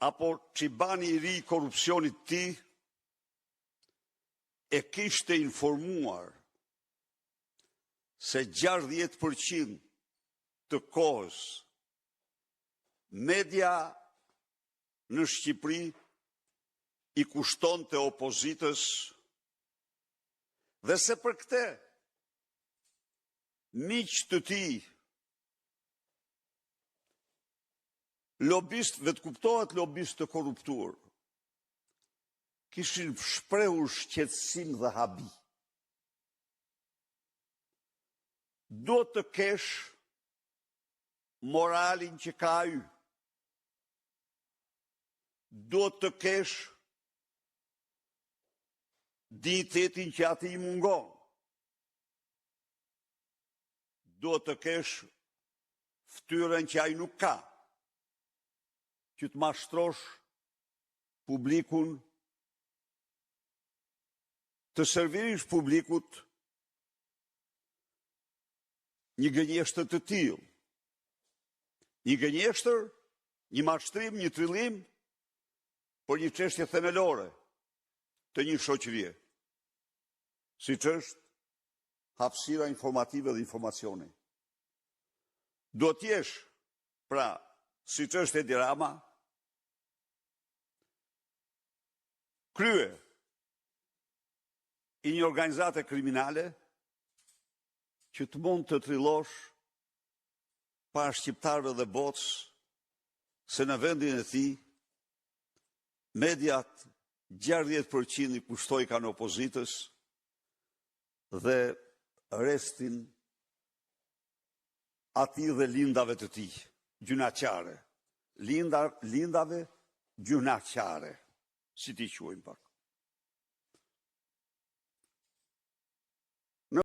apo çibani i ri i korrupsionit ti e kishte informuar se 60% të kohës media në Shqipëri i kushtonte opozitës dhe se për këtë miq të tij, lobist, vetë kuptohet lobist të korruptuar, kishin shprehur shqetësim dhe habi. Do të kesh moralin që ka ai. Do të kesh dignitetin që ati i mungon. Do të kesh ftyrën që ai nuk ka, që të mashtrosh publikun, të servirish publikut një gënjeshtër të tillë. Një gënjeshtër, një mashtrim, një trillim, por një çështje themelore të një shoqërie, siç është hapësira informative dhe informacioni. Do t'jesh, pra, siç është Edi Rama, krye i një organizate kriminale që të mund të trillosh para shqiptarëve dhe botës se në vendin e tij mediat 60% i kushtoi kanë opozitës dhe restin atij dhe lindave të tij, gjunaqare. Lindave gjunaqare, si ti quajmë pak.